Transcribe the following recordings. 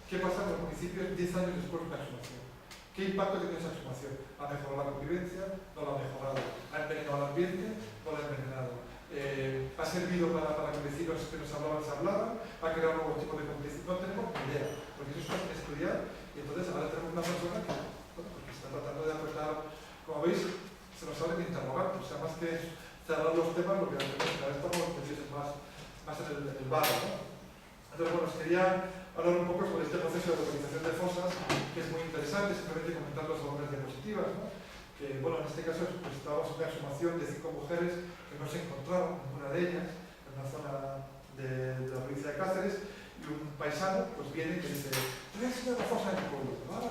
¿Qué pasa en los municipios 10 años después de una exhumación? ¿Qué impacto tiene esa exhumación? ¿Ha mejorado la convivencia? ¿No lo ha mejorado? ¿Ha envenenado al ambiente? ¿No lo ha envenenado? ¿Ha servido para que vecinos que nos hablaban se hablaran? ¿Ha creado nuevos tipos de complicidad? No tenemos ni idea, porque eso es fácil estudiar y entonces ahora tenemos una persona que, bueno, pues que está tratando de apretar, como veis, se nos salen interrogantes, o sea, más que cerrar los temas, lo que hacemos es estamos metidos más en el barro, ¿no? Entonces, bueno, os quería hablar un poco sobre este proceso de localización de fosas, que es muy interesante, simplemente comentar los algunas diapositivas, ¿no? Que, bueno, en este caso pues, estábamos en una exhumación de 5 mujeres que no se encontraban, ninguna de ellas, en una zona de la provincia de Cáceres, y un paisano pues viene y me dice, te voy a enseñar la fosa de mi pueblo. Vale.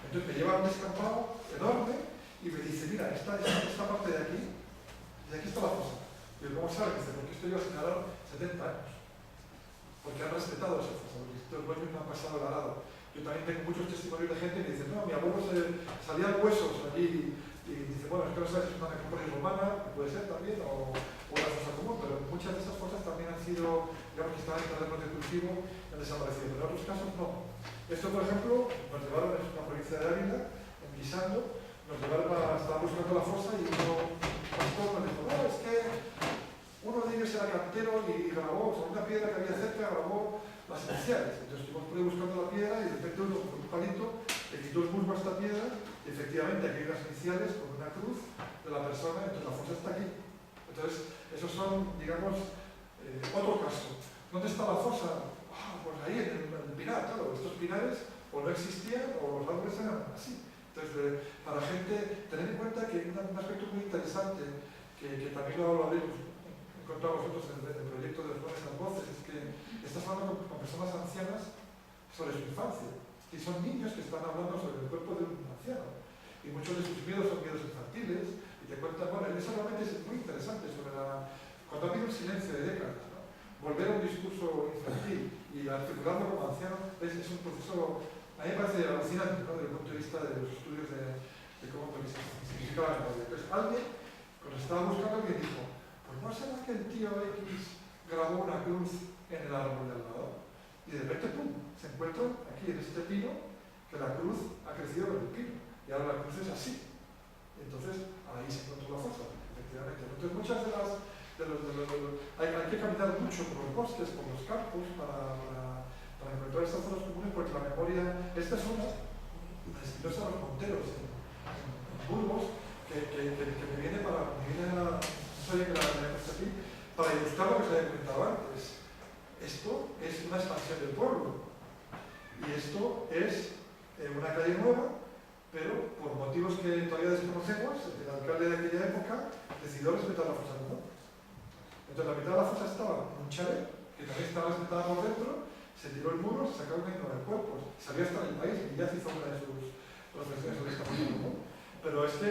Entonces me lleva a un descampado enorme y me dice, mira, esta parte de aquí está la fosa. Y yo, ¿cómo sabes? Dice, porque esto lleva señalado 70 años. Porque han respetado esa fosa, porque estos dueños no han pasado el arado. Yo también tengo muchos testimonios de gente que me dice, no, mi abuelo salían huesos allí y dice, bueno, es que no sabes si es una necrópolis romana, puede ser también, o una fosa común, pero muchas de esas fosas también han sido, digamos que estaban en terrenos de cultivo y han desaparecido, pero en otros casos no. Esto, por ejemplo, nos llevaron, es una provincia de Ávila, en Guisando, nos llevaron estaba buscando la fosa y un pastor nos dijo, no, es que uno de ellos era cantero y grabó, sobre una piedra que había cerca, grabó las iniciales. Entonces estuvimos por ahí buscando la piedra y de repente uno con un palito le quitó el musgo a esta piedra y efectivamente aquí hay unas iniciales con una cruz de la persona, entonces la fosa está aquí. Entonces, esos son, digamos, otro caso. ¿Dónde está la fosa? Pues ahí en el pinar, claro, estos pinares o no existían o los árboles eran así. Entonces, para gente, tener en cuenta que hay un aspecto muy interesante que también lo habréis encontrado vosotros en el proyecto de los Jóvenes las Voces, es que estás hablando con personas ancianas sobre su infancia. Y son niños que están hablando sobre el cuerpo de un anciano. Y muchos de sus miedos son miedos infantiles. Y te cuentan, bueno, eso realmente es muy interesante sobre cuando ha habido un silencio de décadas, ¿no? Volver a un discurso infantil y articularlo como anciano es un proceso, a mí me parece alucinante, ¿no? Desde el punto de vista de los estudios de cómo se significa la memoria. Entonces, alguien, cuando estaba buscando, alguien dijo, pues no será que el tío X grabó una cruz en el árbol de al lado. Y de repente, ¡pum!, se encuentra aquí en este pino que la cruz ha crecido con el pino. Y ahora la cruz es así. Entonces, ahí se encontró la fosa, efectivamente. Entonces, muchas de las... hay que caminar mucho por los bosques, por los campos, para encontrar estas zonas comunes, porque la memoria... Esta es una de los Monteros en Burgos, que me viene para... no sabía que la había puesto aquí, para ilustrar lo que os había comentado antes. Esto es una expansión del pueblo. Y esto es una calle nueva, pero por motivos que todavía desconocemos, el alcalde de aquella época decidió respetar la fosa común. Entonces la mitad de la fosa estaba en un chalet, que también estaba respetada por dentro, se tiró el muro, se sacó una de cuerpos, salió hasta el país y ya se hizo una de sus profesiones sobre esta fosa común. Pero es que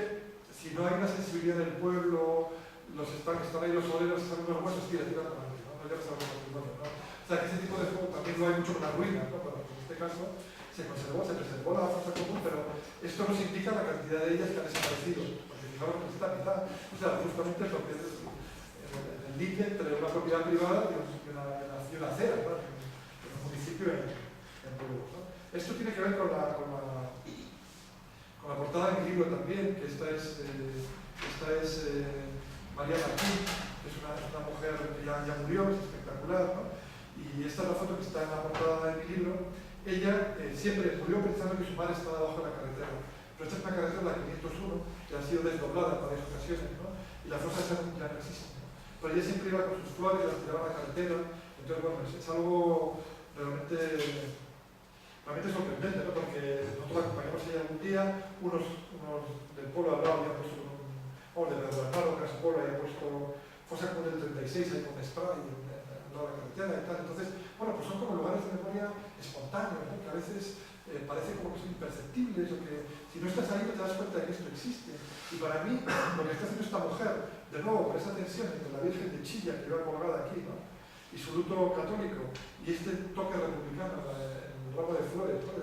si no hay una sensibilidad del pueblo, están ahí los obreros, están unos huesos, tira para adelante, ¿no? No llevas algo patrimonio, ¿no? O sea que ese tipo de juego también lo hay mucho con las ruinas, ¿no? Pero en este caso se preservó la fosa común, pero esto nos indica la cantidad de ellas que han desaparecido, porque fijaros que esta mitad, o sea, justamente es lo que es el límite entre una propiedad privada y una acera, ¿no? En un municipio en Burgos, ¿no? Esto tiene que ver con la portada de mi libro también, que esta es María Martín, que es una mujer que ya murió, es espectacular, ¿no? Y esta es la foto que está en la portada de mi libro. Ella siempre murió pensando que su madre estaba debajo de la carretera. Pero esta es una carretera, la 501, que ha sido desdoblada en varias ocasiones, ¿no? Y la fosa ya no existe, ¿no? Pero ella siempre iba con sus flores, las tiraba a la carretera. Entonces, bueno, es algo realmente sorprendente, ¿no? Porque nosotros la acompañamos ella algún día, unos del pueblo al lado habían puesto de Bernardo, que es un pueblo, habían puesto fosa común del 36, ahí con spray, al lado de la carretera y tal. Entonces, bueno, pues son como lugares de memoria espontáneos, ¿no? Que a veces parece como que son imperceptibles, o que si no estás ahí no te das cuenta de que esto existe. Y para mí, lo que está haciendo esta mujer, de nuevo, por esa tensión entre la Virgen de Chilla, que iba colgada aquí, ¿no? Y su luto católico, y este toque republicano, el ramo de flores, ¿no?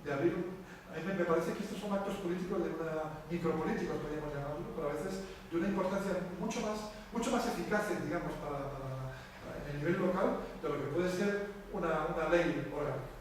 de abrir. A mí me parece que estos son actos políticos de una micropolíticos, podríamos llamarlo, pero a veces de una importancia mucho más eficaz, digamos, para el nivel local, de lo que puede ser una ley orgánica.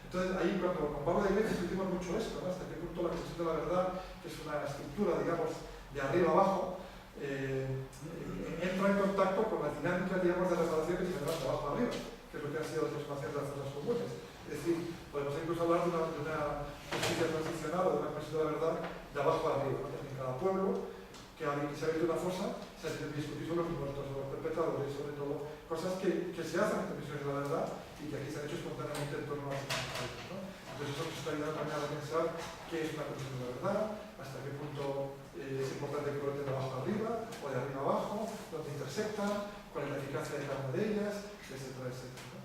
Entonces, ahí cuando con Pablo de Iglesias discutimos mucho esto, ¿no? Hasta qué punto la Comisión de la Verdad, que es una estructura, digamos, de arriba abajo, entra en contacto con la dinámica, digamos, de reparación que se da de abajo arriba, que es lo que han sido las exhumaciones de las fosas comunes. Es decir, podemos incluso hablar de una justicia transicional o de una Comisión de la Verdad de abajo arriba, ¿no? En cada pueblo, que alguien que se ha abierto una fosa, se ha tenido que discutir sobre los muertos, sobre los perpetradores, sobre todo cosas que se hacen en comisiones de la verdad y que aquí se han hecho espontáneamente en torno a las circunstancias, ¿no? Entonces eso nos está ayudando también a pensar qué es una comisión de la verdad, hasta qué punto es importante que brote de abajo arriba o de arriba abajo, dónde intersectan, cuál es la eficacia de cada una de ellas, etcétera, etcétera, ¿no?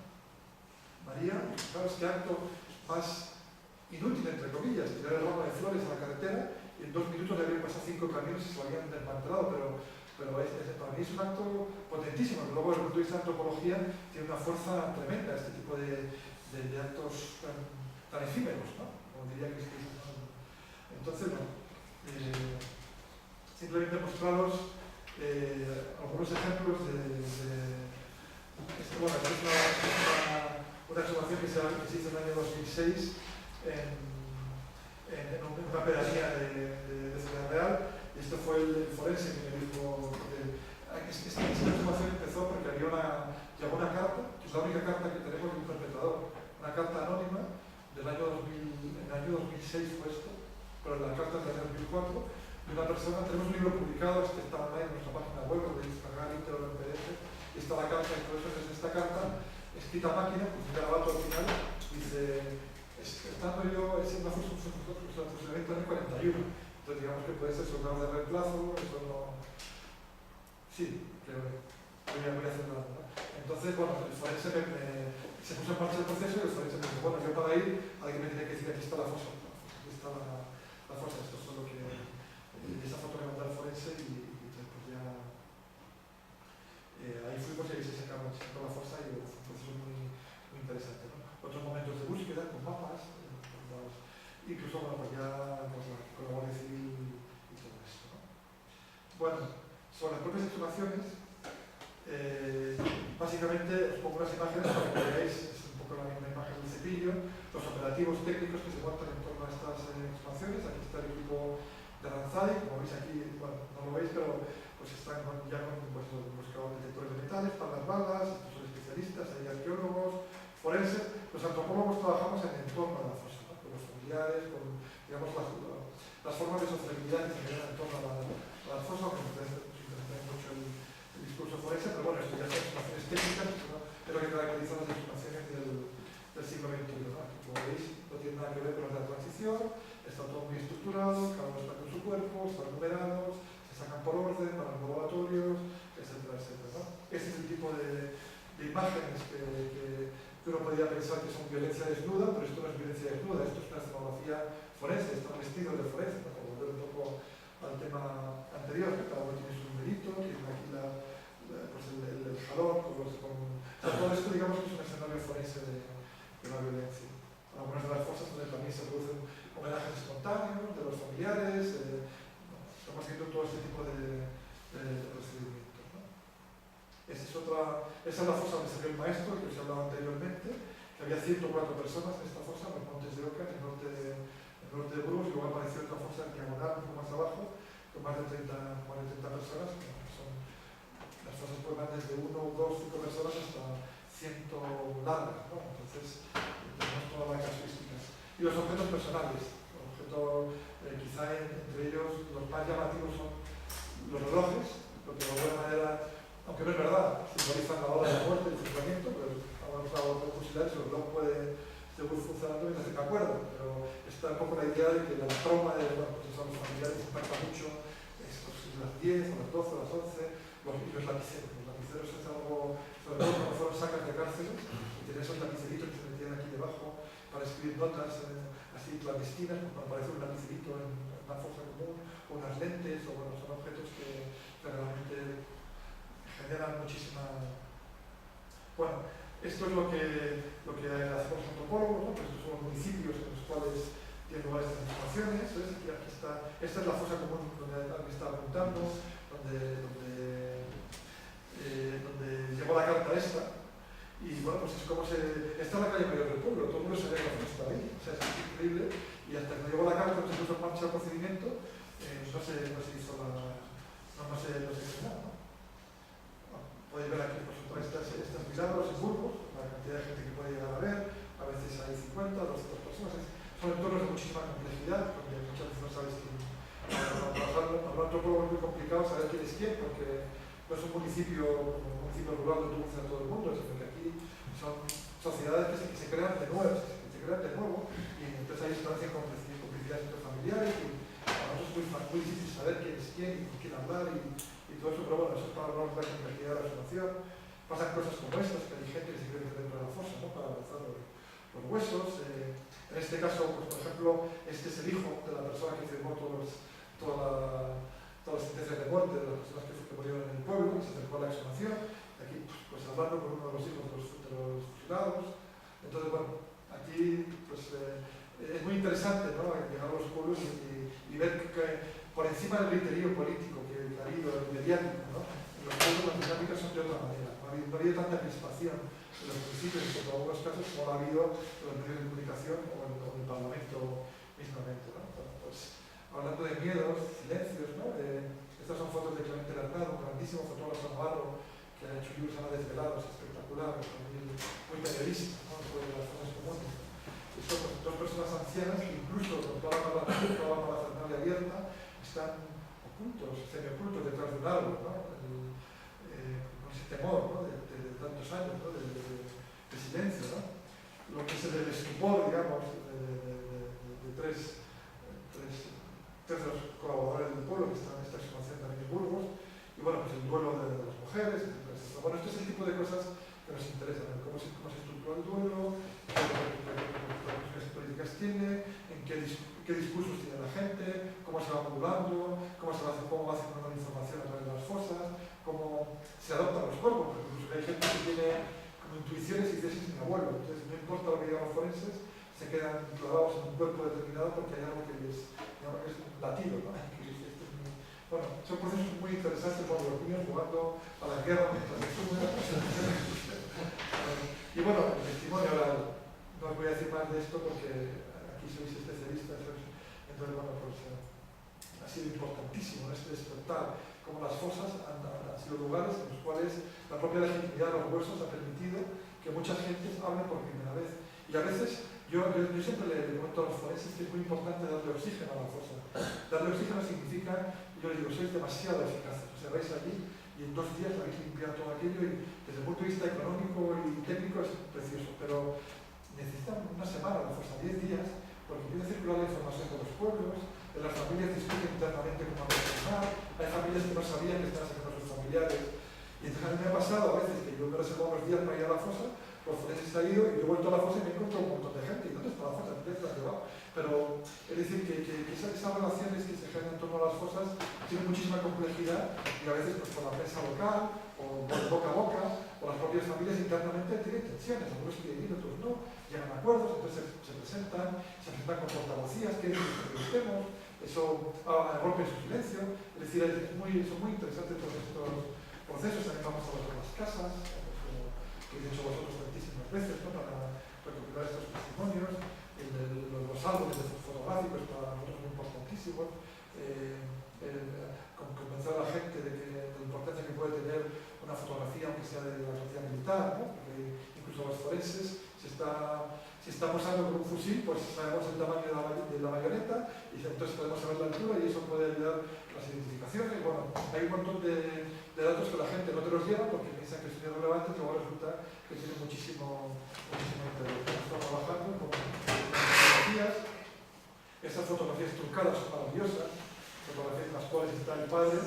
María, claro, es que acto más inútil, entre comillas, tirar el ramo de flores a la carretera y en 2 minutos le habían pasado 5 camiones y se lo habían desmantelado, pero para mí es un acto potentísimo, que luego desde el punto de vista de antropología tiene una fuerza tremenda este tipo de actos tan efímeros, ¿no? Como diría Cristina. Entonces, bueno, simplemente mostraros algunos ejemplos bueno, es una exhumación que se hizo en el año 2006 en una pedanía de Ciudad Real, y esto fue el forense que me dijo esta exhumación empezó porque llegó una carta, que es la única carta que tenemos de un perpetrador, una carta anónima del año 2000, en el año 2006 fue esto, pero la carta es del año 2004, de una persona. Tenemos un libro publicado, este está online en nuestra página web, lo podéis descargar íntegro en PDF, y está la carta, y por eso es esta carta, escrita a máquina, con un garabato al final, dice, estando yo, es una fusionamiento en el 41, entonces digamos que puede ser soldado de reemplazo, eso no... Sí, creo que voy a hacer nada, ¿no? Entonces, bueno, el forense se puso en marcha el proceso y el forense me dijo, bueno, yo para ir, alguien me tiene que decir, aquí está la fosa, aquí está la fosa, esto es lo que... esa foto que mandó el forense y después ya... ahí fuimos y ahí se sacó la fosa y fue un proceso muy interesante, ¿no? Otros momentos de búsqueda con mapas, incluso, bueno, pues ya pues, con la Guardia Civil y todo esto, ¿no? Bueno, sobre las propias exhumaciones, básicamente os pongo unas imágenes para que veáis, es un poco la misma imagen del cepillo, los operativos técnicos que se montan en torno a estas exhumaciones. Aquí está el equipo de Aranzadi, como veis aquí, bueno, no lo veis, pero pues están ya con pues, los detectores de metales para las balas, estos son especialistas, hay arqueólogos, forenses. Los antropólogos trabajamos en el entorno de la fosa, ¿no? Con los familiares, con digamos, las formas de sostenibilidad que se generan en torno a las fosas, aunque nos interesa mucho el discurso forense, pero bueno, esto ya son exhumaciones técnicas, ¿no? Es lo que caracteriza las exhumaciones del siglo XXI, ¿no? Aquí, como veis, no tiene nada que ver con la transición, está todo muy estructurado, cada uno está con su cuerpo, están numerados, se sacan por orden para los laboratorios, etcétera, etcétera, ¿no? Este es el tipo de imágenes que uno podría pensar que son violencia desnuda, pero esto no es violencia desnuda, esto es una escenografía forense, están vestidos de forense, ¿no? Para volver un poco al tema anterior, que cada uno tiene su numerito, tiene aquí pues el jalón, o sea, todo esto digamos que es un escenario forense de la violencia. En algunas de las fosas donde también se producen homenajes espontáneos de los familiares, estamos viendo todo este tipo de procedimientos, ¿no? Esa es la fosa donde salió el maestro, que os hablaba anteriormente, que había 104 personas en esta fosa, en los Montes de Oca, en el norte de Burgos, y luego apareció otra fosa en diagonal, un poco más abajo, con más de 30 personas, que las fosas pueden van desde 1, 2, 5 personas hasta 100 largas, ¿no? Entonces, tenemos todas las casuísticas. Y los objetos personales, quizá entre ellos los más llamativos son los relojes, porque de alguna manera, aunque no es verdad, simbolizan la hora de la muerte, el funcionamiento, pero ahora los laboratorios fusilares, el reloj puede seguir funcionando mientras se acuerdan, pero está un poco la idea de que la trauma de pues a los familiares impacta mucho, es las 10, o las 12, o las 11, y los lapiceros. Los lapiceros es algo, sobre todo cuando fueron sacas de cárceles, y tenían esos lapiceritos que se metían aquí debajo para escribir notas así clandestinas, como aparece un lapicerito en una fosa común, o unas lentes, o bueno, son objetos que realmente generan muchísima... Bueno, esto es lo que hacemos los antropólogos, ¿no? Pues estos son los municipios en los cuales tienen lugar estas exhumaciones. Aquí está, esta es la fosa común donde alguien está apuntando, donde llegó la carta esta. Y bueno, pues es como esta es la calle mayor del pueblo, todo el mundo se ve con esta estaba ahí. O sea, es increíble. Y hasta que no llegó la carta, no se puso en marcha el procedimiento, no se hizo no se hizo nada, ¿no? Bueno, podéis ver aquí, por supuesto, estas milagros en Burgos, la cantidad de gente que puede llegar a ver, a veces hay 50, 200 personas. Son entornos de muchísima complejidad, porque muchas veces no sabes quién. Hablar antropólogo es muy complicado saber quién es quién, porque no es un municipio rural donde tú conoces a todo el mundo, sino que aquí son sociedades que se crean de nuevo, y entonces hay instancias de complicidades interfamiliares, y para nosotros es muy difícil saber quién es quién y con quién hablar, y todo eso, pero bueno, eso es para hablar de la complejidad de la situación. Pasan cosas como estas, que hay gente que se cree que dentro de la fosa, ¿no? Para avanzar los huesos. En este caso, pues, por ejemplo, este es el hijo de la persona que firmó todas las sentencias de muerte de las personas que murieron en el pueblo, que se acercó a la exhumación, aquí pues hablando con uno de los hijos de los fusilados. Entonces, bueno, aquí pues, es muy interesante, ¿no? Llegar a los pueblos y ver que por encima del criterio político que ha habido, el mediático, ¿no? En los pueblos las dinámicas son de otra manera. No ha habido tanta crispación en los municipios, en algunos casos, como ha habido en los medios de comunicación o en el Parlamento mismamente, ¿no? Bueno, pues, hablando de miedos, silencios, ¿no? Estas son fotos de Clemente Bernardo, un grandísimo fotógrafo navarro que ha hecho libros desvelados, espectaculares, muy periodísticos, ¿no? Sobre las zonas comunes. Y son dos personas ancianas que incluso con toda la parafernalia abierta están ocultos, semiocultos detrás de un árbol, ¿no? Con ese temor, ¿no? de tantos años, ¿no? de silencio, ¿no? Lo que es el estupor, digamos, de tres de los colaboradores del pueblo que están en esta exhumación también en Burgos, y bueno, pues el duelo de las mujeres, etc. Bueno, esto es el tipo de cosas que nos interesan, ¿no? Cómo se estructura el duelo, qué repercusiones políticas tiene, en qué discursos tiene la gente, cómo se va modulando, cómo va circulando la información a través de las fosas, cómo se adoptan los cuerpos, porque incluso hay gente que tiene como intuiciones y dice, ese es mi abuelo, entonces no importa lo que digan los forenses, se quedan clavados en un cuerpo determinado porque hay algo que es latido, ¿no? Bueno, son procesos muy interesantes cuando los niños jugando a la guerra mientras se suben. Y bueno, el testimonio oral, no os voy a decir más de esto porque aquí sois especialistas, entonces bueno, pues ha sido importantísimo este despertar, como las fosas han sido lugares en los cuales la propia legitimidad de los huesos ha permitido que muchas gentes hablen por primera vez. Y a veces yo siempre le comento a los forenses que es muy importante darle oxígeno a la fosa. Darle oxígeno significa, yo les digo, sois demasiado eficaces. O sea, vais allí y en 2 días habéis limpiado todo aquello y desde el punto de vista económico y técnico es precioso. Pero necesitan una semana, la fosa, 10 días, porque empieza a circular la información de los pueblos, las familias discuten internamente cómo funcionar, hay familias que no sabían que estaban sacando a sus familiares. Y entonces a mí me ha pasado a veces que yo me reservo unos días para ir a la fosa, los forenses han ido y yo he vuelto a la fosa y me he encontrado un montón de gente. ¿Y dónde está la fosa? ¿Dónde está llevado? Pero es decir, que esas relaciones que se generan en torno a las fosas tienen muchísima complejidad y a veces pues, por la prensa local o por boca a boca o las propias familias internamente tienen tensiones. Algunos quieren ir, otros no, llegan a acuerdos, entonces se presentan con portavocías que estemos, eso rompe su silencio. Es decir, son muy interesantes todos estos procesos. También vamos a las casas, que he hecho vosotros tantísimas veces, ¿no? Para recopilar estos testimonios, los álbumes fotográficos para nosotros muy importantísimos, convencer a la gente de la importancia que puede tener una fotografía, aunque sea de la sociedad militar, ¿no? Porque incluso los forenses, si estamos usando con un fusil, pues sabemos el tamaño de la bayoneta y entonces podemos saber la altura y eso puede ayudar a las identificaciones. Bueno, hay un montón de datos que la gente no te los lleva porque piensan que son irrelevantes y luego resulta que tienen muchísimo interés. Estamos trabajando con fotografías. Estas fotografías trucadas son maravillosas, fotografías en las cuales está el padre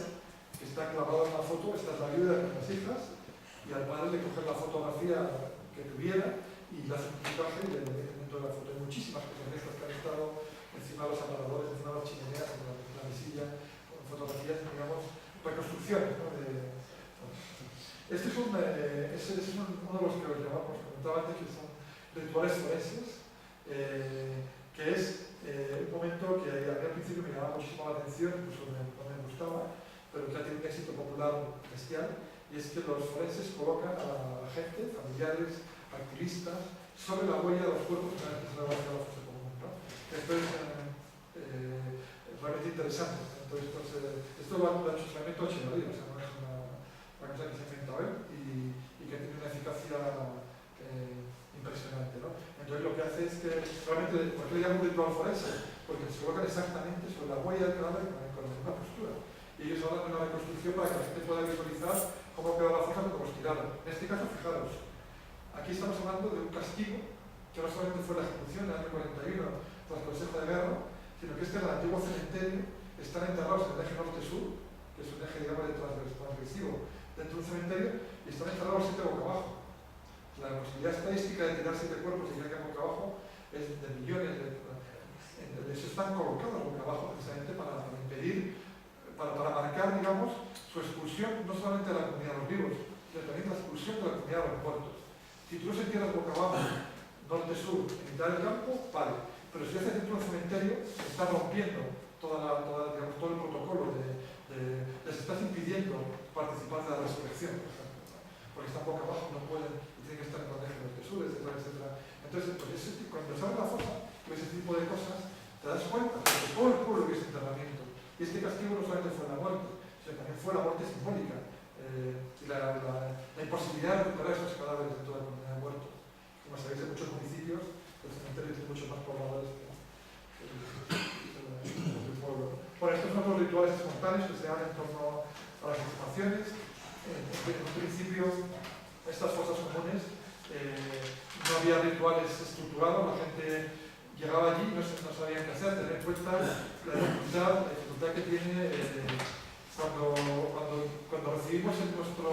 que está clavado en la foto, esta es la viuda con las hijas, y al padre le cogen la fotografía que tuviera y le hacen un trucaje y le meten dentro de la foto. Hay muchísimas cosas de estas que han estado encima de los aparadores, encima de las chimeneas, en la mesilla, con fotografías, digamos, reconstrucciones, ¿no? Este es uno de los que os llamamos, comentaba antes, que son rituales forenses, que es un momento que a mí al principio me llamaba muchísimo la atención, incluso no me gustaba, pero que ha tenido un éxito popular bestial, y es que los forenses colocan a la gente, familiares, activistas, sobre la huella de los cuerpos una vez que se va hacia la fosa común, ¿no? Esto es realmente interesante. Entonces, esto lo ha hecho solamente Echeverría, o sea, no es una cosa que se ha inventado él y que tiene una eficacia impresionante, ¿no? Entonces lo que hace es que realmente, ¿por qué le llaman ritual forense? Porque se colocan exactamente sobre la huella del cadáver con la misma postura. Y ellos hablan de una reconstrucción para que la gente pueda visualizar cómo quedó la fosa cuando los tiraron. En este caso, fijaros, aquí estamos hablando de un castigo que no solamente fue la ejecución en el año 41 tras el Consejo de Guerra, sino que este es el antiguo cementerio, están enterrados en el eje norte-sur, que es un eje, digamos, transgresivo dentro de un cementerio, y están enterrados 7 boca abajo. La posibilidad estadística de tirar 7 cuerpos y que caigan boca abajo es de millones de eso. Están colocados boca abajo precisamente para impedir, para marcar, digamos, su expulsión no solamente de la comunidad de los vivos, sino también la expulsión de la comunidad de los muertos. Si tú los entierras boca abajo, norte-sur, en mitad del campo, vale. Pero si haces dentro del cementerio, estás rompiendo digamos, todo el protocolo les estás impidiendo participar de la resurrección, por ejemplo, ¿no? Porque están boca abajo, no pueden, y tienen que estar en el eje norte-sur, etcétera, etcétera. Entonces, pues cuando se abre la fosa, ese tipo de cosas, te das cuenta de que todo el pueblo que es enterramiento. Y este castigo no solamente fue la muerte, sino también fue la muerte simbólica. Y la imposibilidad de recuperar esos cadáveres dentro de la comunidad de muertos. Como sabéis, en muchos municipios, el cementerio tiene muchos más pobladores que el pueblo. Bueno, estos son los rituales espontáneos que se dan en torno a las exhumaciones. En un principio, estas fosas comunes no había rituales estructurados, la gente llegaba allí y no sabían qué hacer. Tener en cuenta la dificultad que tiene cuando recibimos en nuestra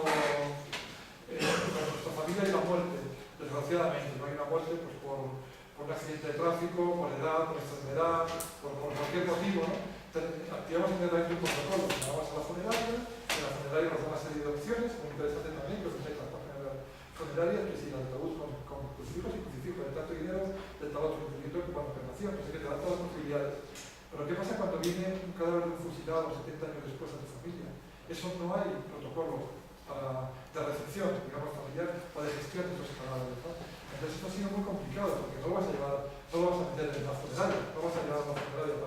familia hay la muerte, desgraciadamente. No hay una muerte pues, por un accidente de tráfico, por edad, por enfermedad, por cualquier motivo, ¿no? Activamos inmediatamente un protocolo, vamos a la funeraria, en la funeraria nos dan una serie de opciones, muy interesante también, que os metéis a la página de la funeraria, que si el ataúd con crucifijos y crucifijos de tanto dinero, de tal otro infinito que cuando operación, pues es que te dan todas las posibilidades. Pero ¿qué pasa cuando viene un cadáver de un fusilado 70 años después a tu familia? Eso no hay protocolo de recepción, digamos, familiar o de gestión de esos cadáveres, ¿no? Entonces esto ha sido muy complicado porque no lo vas a meter en la funeraria, no vas a llevar a la funeraria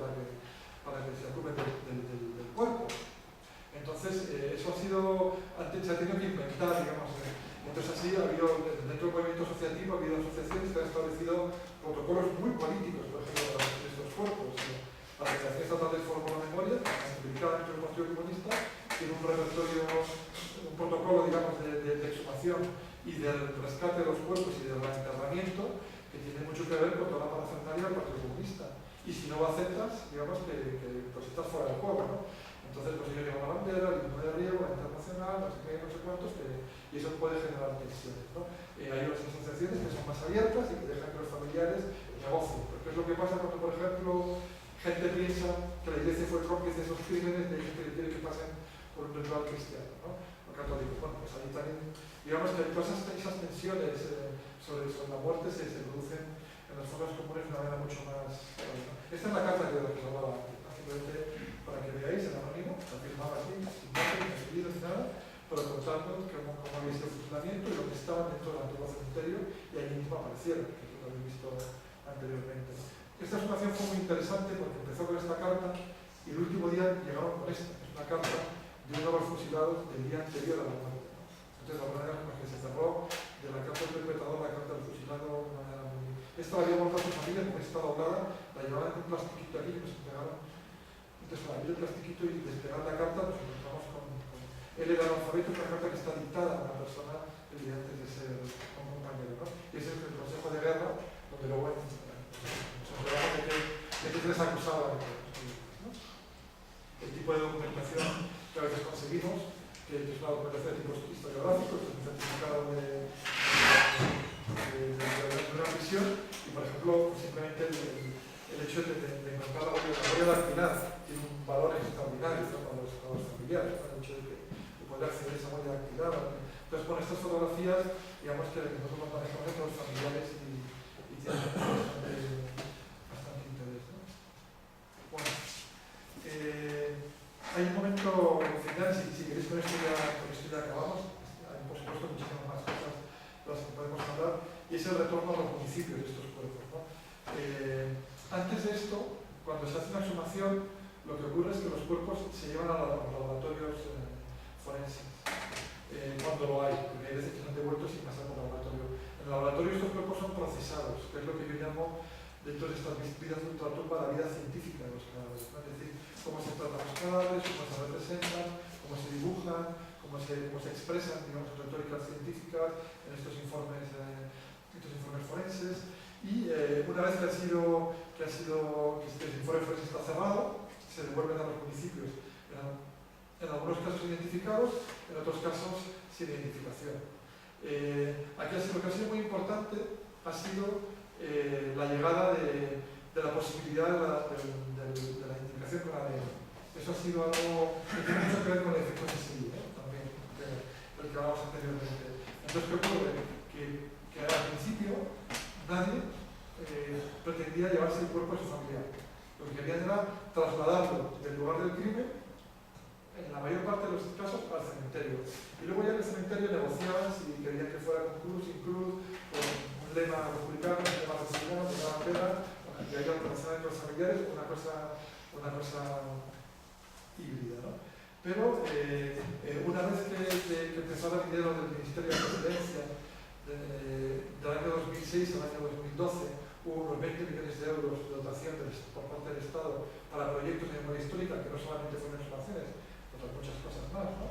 para que se ocupe del cuerpo. Entonces eso se ha tenido que inventar, digamos. Entonces así ha habido, dentro del movimiento asociativo, ha habido asociaciones que han establecido protocolos muy políticos, por ejemplo, para estos cuerpos. La Federación Estatal del Foro por la Memoria, implicada dentro del Partido Comunista, tiene un repertorio, un protocolo, digamos, de exhumación y del rescate de los cuerpos y del enterramiento que tiene mucho que ver con toda la parafernalia del Partido Comunista. Y si no lo aceptas, digamos que pues estás fuera del juego, ¿no? Entonces, pues ellos llevan la bandera, el himno de riego, la internacional, no sé qué, no sé cuántos, y eso puede generar tensiones, ¿no? Hay otras asociaciones que son más abiertas y que dejan que los familiares negocien. Porque es lo que pasa cuando, por ejemplo, gente piensa que la Iglesia fue cómplice de esos crímenes, de gente que quiere que pasen por un ritual cristiano, ¿no? O católico. Bueno, pues ahí también, digamos que todas esas tensiones sobre la muerte se producen en las fosas comunes de una manera mucho más... Esta es la carta que os hablaba antes, simplemente para que veáis el anónimo, la firmaba así, sin nombre, sin apellido, ni nada, pero contando cómo había sido el funcionamiento y lo que estaba dentro del antiguo cementerio, y allí mismo aparecieron, que es lo que habéis visto anteriormente. Esta exhumación fue muy interesante porque empezó con esta carta y el último día llegaron con esta, que es una carta de uno de los fusilados del día anterior a la muerte, ¿no? Entonces la manera en la que se cerró de la carta del perpetrador a la carta del fusilado de una manera muy... Esta la había montado su familia, como está doblada, la llevaban en un plastiquito aquí y nos entregaron. Entonces para abrir el plastiquito y despegar la carta nos encontramos con... Él era analfabeto, es una carta que está dictada a una persona el día antes de ser un compañero, ¿no? Y ese es el Consejo de Guerra, donde luego nos enteramos de que se les acusaba de todo, ¿no? El tipo de documentación que a veces conseguimos, que es una documentación de tipo historiográfico, que es un certificado de una prisión, y por ejemplo, simplemente el hecho de encontrar la huella dactilar tiene un valor extraordinario, ¿no? para los familiares, ¿no? El hecho de poder acceder a esa huella dactilar. Entonces, con estas fotografías, digamos que nosotros nos manejamos entre los familiares y tiene bastante interés, ¿no? Bueno, hay un momento final, si queréis con esto ya acabamos. Hay por supuesto muchísimas más cosas de las que podemos hablar, y es el retorno a los municipios. Antes de esto, cuando se hace una exhumación, lo que ocurre es que los cuerpos se llevan a los laboratorios forenses, cuando lo hay, porque hay veces que son devueltos sin pasar por el laboratorio. En el laboratorio estos cuerpos son procesados, que es lo que yo llamo, dentro de estas vidas de ultratumba, la vida científica de los cadáveres, ¿no? Es decir, cómo se tratan los cadáveres, cómo se representan, cómo se dibujan, cómo se expresan, digamos, en retóricas científicas, en estos informes forenses. Y una vez que este informe forense está cerrado, se devuelven a los municipios, en algunos casos identificados, en otros casos sin identificación. Aquí lo que ha sido muy importante ha sido la llegada de la posibilidad de la identificación con ADN. Eso ha sido algo que tiene mucho que ver con el efecto SSI, también, del que hablamos anteriormente. Entonces, ¿qué ocurre? Que al principio nadie pretendía llevarse el cuerpo de su familiar. Lo que querían era trasladarlo del lugar del crimen, en la mayor parte de los casos, al cementerio. Y luego ya en el cementerio negociaban si querían que fuera con cruz, sin cruz, con un lema republicano, un lema republicano, con una bandera, que haya relación entre los familiares, una cosa híbrida, ¿no? Pero una vez que empezó el dinero del Ministerio de la Presidencia, del año 2006 al año 2012, hubo unos 20 millones de euros de dotación por parte del Estado para proyectos de memoria histórica, que no solamente fueron exhumaciones, otras muchas cosas más, ¿no?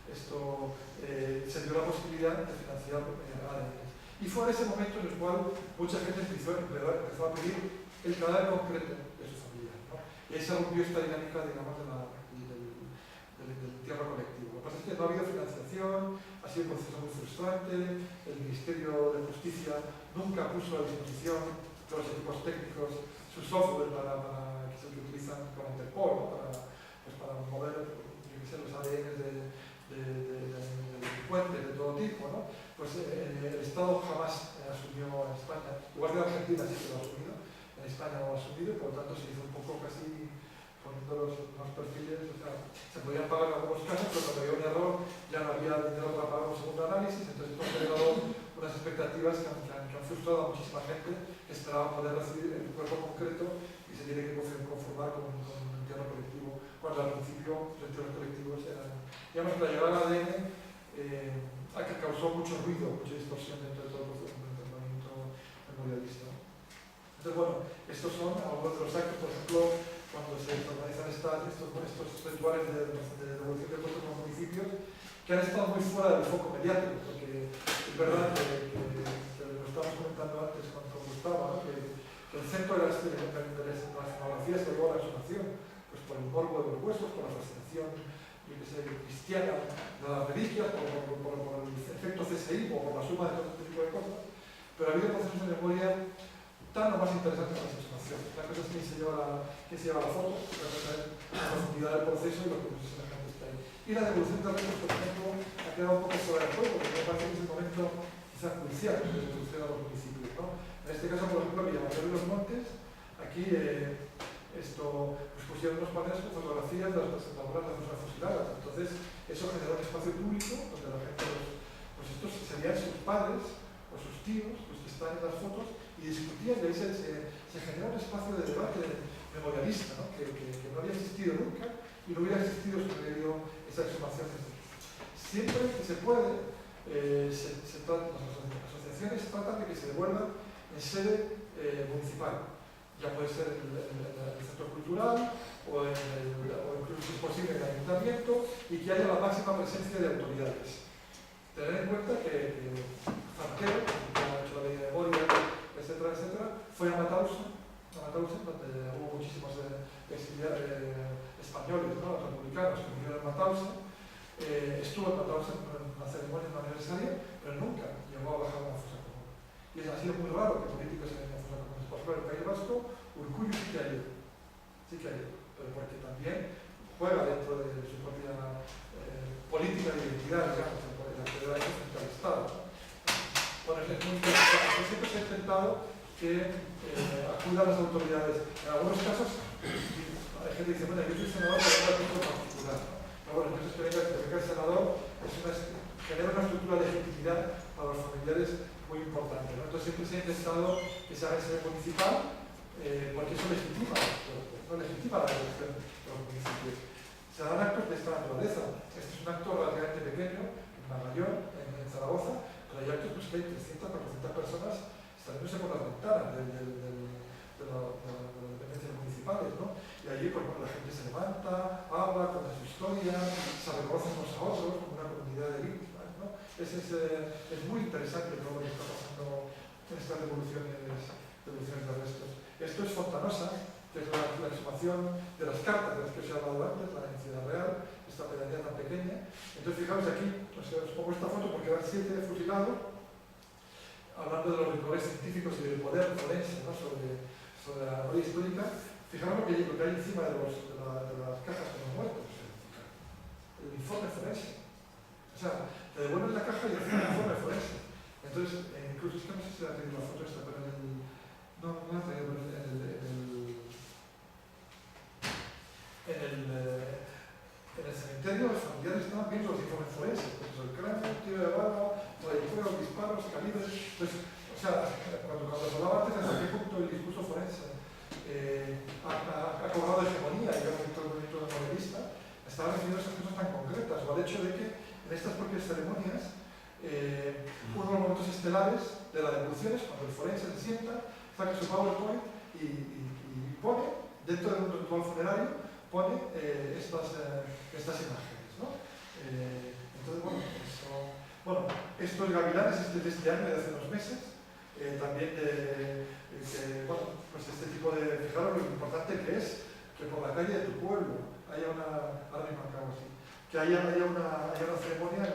Esto se dio la posibilidad de financiar ADN. Y fue en ese momento en el cual mucha gente empezó a pedir el cadáver concreto de su familia, ¿no? Y ahí se rompió esta dinámica, digamos, del entierro colectivo. Lo que pasa es que no ha habido financiación, ha sido un proceso muy frustrante, el Ministerio de Justicia nunca puso a disposición de los equipos técnicos su software que es el que utilizan con Interpol, ¿no? para mover los ADN de delincuentes de todo tipo, ¿no? Pues el Estado jamás asumió en España, igual que en Argentina sí que lo ha asumido, en España no lo ha asumido, por lo tanto se hizo un poco casi poniendo los perfiles, o sea, se podían pagar en algunos casos, pero cuando había un error ya no había dinero para pagar un segundo análisis, entonces esto ha generado unas expectativas que han frustrado a muchísima gente que esperaba poder recibir el cuerpo concreto y se tiene que conformar con un entierro colectivo, cuando al principio los entierros colectivos eran... Digamos que la llegada al ADN que causó mucho ruido, mucha distorsión dentro de todo el movimiento memorialista. Entonces, bueno, estos son algunos de los actos, por ejemplo, cuando se organizan estos rituales de devolución de cuerpos en los municipios, que han estado muy fuera del foco mediático, porque es verdad que lo estábamos comentando antes con Gustavo, ¿no? que el centro de la escenografía se llevó a la exhumación, pues por el morbo de los huesos, por la fascinación cristiana de las reliquias, por el efecto CSI o por la suma de todo este tipo de cosas, pero ha habido procesos de memoria tan o más interesantes que las exhumaciones. La cosa es quién se lleva la foto, la profundidad del proceso y los procesos semejantes que hay. Y la devolución de restos, por ejemplo, ha quedado un poco fuera de juego, porque me parece que es el momento quizás crucial de devolución a los municipios, ¿no? En este caso, por ejemplo, Villamayor de los Montes, aquí pues pusieron unos paneles con fotografías de las presentadoras de nuestras fusiladas. Entonces, eso generó un espacio público donde la gente, pues estos serían sus padres o sus tíos, los que están en las fotos, y discutían, y ahí se generó un espacio de debate memorialista, ¿no? que no había existido nunca y no hubiera existido si no hubiera habido esa exhumación. Siempre que se puede, las asociaciones tratan de que se devuelvan en sede municipal. Ya puede ser en el centro cultural o incluso si es posible en el ayuntamiento, y que haya la máxima presencia de autoridades. Tener en cuenta que Franquero, que ha hecho la ley de memoria, etcétera, fue a Mauthausen, donde hubo muchísimos españoles, ¿no? Republicanos que vinieron a Mauthausen. Estuvo en Mauthausen en una ceremonia, en una aniversaria, pero nunca llegó a bajar una fosa común. Y ha sido muy raro que políticos se vengan a fosa común. Por ejemplo, en el País Vasco, Urkullu sí que ha ido, pero porque también juega dentro de su propia política de identidad, digamos, la federal frente al Estado. Bueno, es muy interesante. Siempre se ha intentado que acudan las autoridades. En algunos casos, hay gente que dice, bueno, yo soy senador, pero no tengo título particular, ¿no? Pero bueno, entonces que venga el senador genera una estructura de legitimidad para los familiares muy importante, ¿no? Entonces siempre se ha intentado que se haga sede municipal porque eso legitima los cuerpos, no legitima la elección de los municipios. Se dan actos de esta naturaleza. Este es un acto relativamente pequeño, en Magallón, en Zaragoza, pero hay actos pues, que hay 300, 400 personas saliéndose por las ventanas de las dependencias municipales, ¿no? Y allí pues, bueno, la gente se levanta, habla, cuenta su historia, se reconocen unos a otros como una comunidad de víctimas, ¿no? Es muy interesante todo lo que está pasando en estas revoluciones de restos. Esto es Fontanosa, que es la exhumación de las cartas de las que os he hablado antes, en Ciudad Real, esta pedanía tan pequeña. Entonces, fijaos aquí, os pongo esta foto porque eran 7 fusilados, hablando de los rigores científicos y del poder forense, ¿no? sobre la memoria histórica. Fijaos lo que hay encima de las cajas con los muertos, el informe forense. O sea, te devuelven la caja y encima el informe forense. Entonces, incluso es que no sé si la ha traído la foto esta, pero no la ha traído, pero en el cementerio los familiares estaban viendo los informes forenses, pues el cráneo, tiro de bala, fuego, disparos, calibres. Entonces, o sea, cuando hablaba antes hasta qué punto el discurso forense ha cobrado hegemonía, digamos, en todo el movimiento novelista, estaba refiriendo a esas cosas tan concretas, o al hecho de que en estas propias ceremonias, uno de los momentos estelares de la devolución es cuando el forense se sienta, saca su PowerPoint y pone, dentro de un ritual funerario, pone estas imágenes, ¿no? Entonces, bueno, estos gavilanes de este año, de hace unos meses, también pues este tipo de, fijaros lo importante que es que por la calle de tu pueblo haya que haya una ceremonia,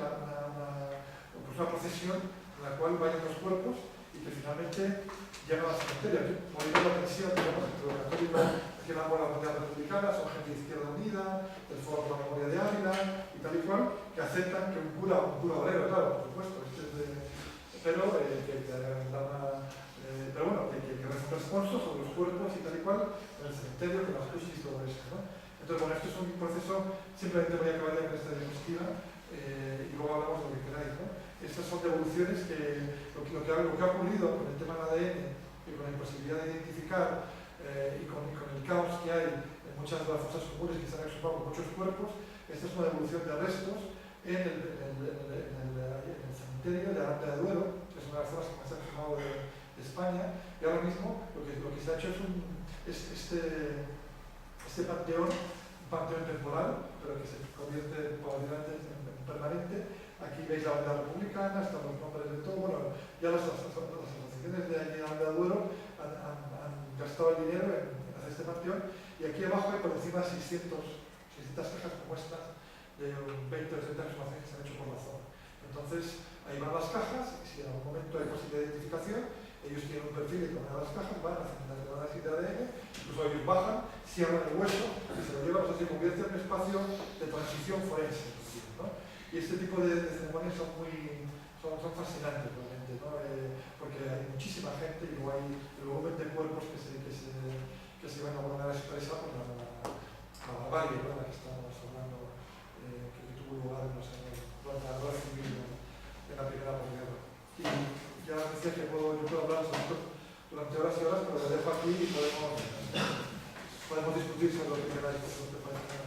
una procesión en la cual vayan los cuerpos y que finalmente llegan al cementerio. Por ello la tensión, digamos, entre los católicos que van por la comunidad republicana, son gente de Izquierda Unida, del Foro por la Memoria de Ávila y tal y cual, que aceptan que un cura obrero, claro, por supuesto, pero bueno, que recibe responsos sobre los cuerpos y tal y cual en el cementerio, con las cruces y todo eso, ¿no? Entonces, bueno, esto es un proceso, simplemente voy a acabar ya con esta diapositiva y luego hablamos de lo que queráis, ¿no? Estas son devoluciones que lo que ha ocurrido con el tema del ADN y con la imposibilidad de identificar y con el caos que hay en muchas de las fosas comunes que se han exhumado con muchos cuerpos. Esta es una devolución de restos en el cementerio de Aranda de Duero, que es una de las zonas que más se ha exhumado de España, y ahora mismo lo que se ha hecho es este panteón, un panteón temporal, pero que se convierte paulatinamente en permanente. Aquí veis la bandera republicana, están los nombres de todo. Bueno, ya las asociaciones de Aranda de Duero han gastado el dinero en hacer este panteón, y aquí abajo hay por encima 600 cajas como estas de 20 o 30 exhumaciones que se han hecho por la zona. Entonces, ahí van las cajas, y si en algún momento hay posible identificación, ellos tienen un perfil que toman las cajas, van a hacer las análisis de ADN, incluso ellos bajan, cierran el hueso y se lo llevan, o sea, se convierte en un espacio de transición forense, ¿no? Y este tipo de ceremonias son fascinantes realmente, ¿no? Porque hay muchísima gente y luego hay el volumen de cuerpos que se van a abordar expresa por la barbarie, ¿no? De la que estamos hablando, que tuvo lugar en los años durante la guerra civil en la primera posguerra. Y ya decía que yo puedo hablar sobre esto durante horas y horas, pero lo dejo aquí y podemos discutir sobre lo que queráis, por lo que parece.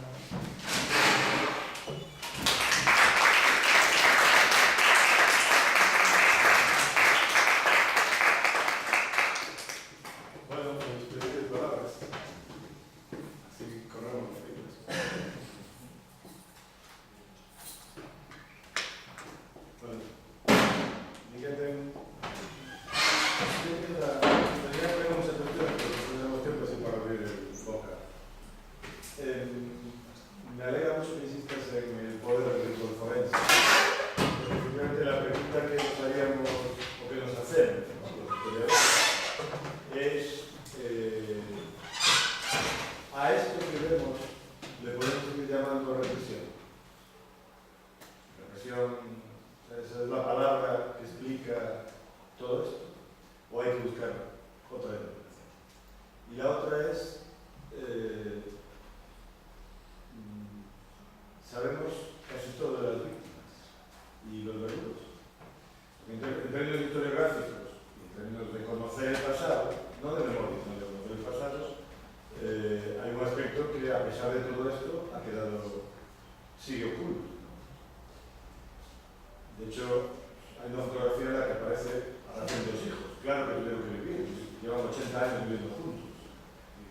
claro que tuvieron que vivir, llevan 80 años viviendo juntos.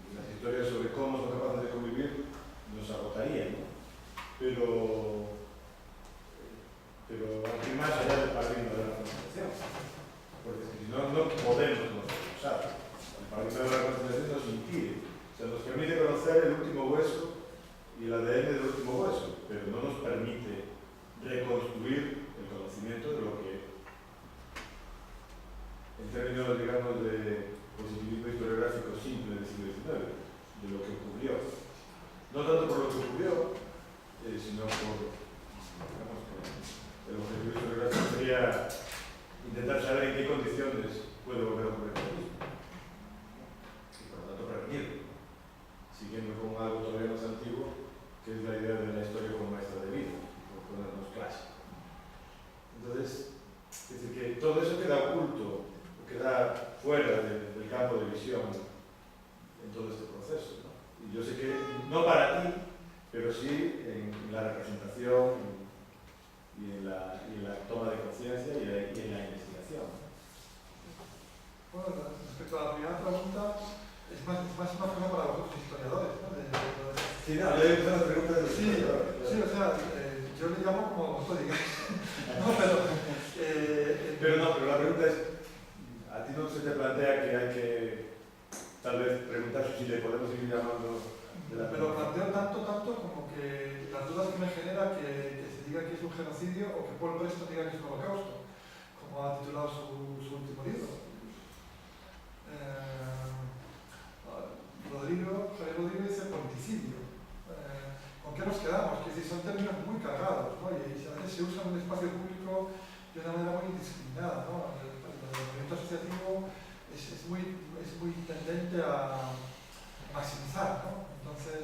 Y las historias sobre cómo son capaces de convivir nos agotarían, ¿no? Pero aquí más allá del padrino de la conciliación, porque si no, no podemos usar. El padrino de la conciliación nos impide, o sea, nos permite conocer el último hueso y el ADN del último hueso, pero no nos permite reconstruir el conocimiento de lo que, en términos, digamos, de positivismo historiográfico simple del siglo XIX, de lo que ocurrió. No tanto por lo que ocurrió, sino por, digamos, que el objetivo historiográfico sería intentar saber en qué condiciones puede volver a ocurrir lo mismo. Y por lo tanto prevenirlo, siguiendo con algo todavía más antiguo, que es la idea de la historia como maestra de vida, por ponernos clásico. Entonces, es decir, que todo eso queda oculto, queda fuera del campo de visión en todo este proceso, ¿no? Y yo sé que, no para ti, pero sí en la representación y en la toma de conciencia y en la investigación. Bueno, respecto a la primera pregunta, es más una pregunta para vosotros historiadores, ¿no? Sí, no, yo he hecho las preguntas de los historiadores. Sí, o sea, yo le llamo como vosotros digáis. No, pero la pregunta es, ¿a ti no se te plantea que hay que tal vez preguntar si le podemos seguir llamando de la... Me lo planteo tanto como que las dudas que me genera que se diga que es un genocidio o que Paul Preston diga que es un holocausto, como ha titulado su último libro. Javier Rodrigo dice politicidio. ¿Con qué nos quedamos? Que si son términos muy cargados, ¿no? Y a veces se usan en el espacio público de una manera muy indiscriminada, ¿no? El movimiento asociativo es muy tendente a maximizar, ¿no? Entonces,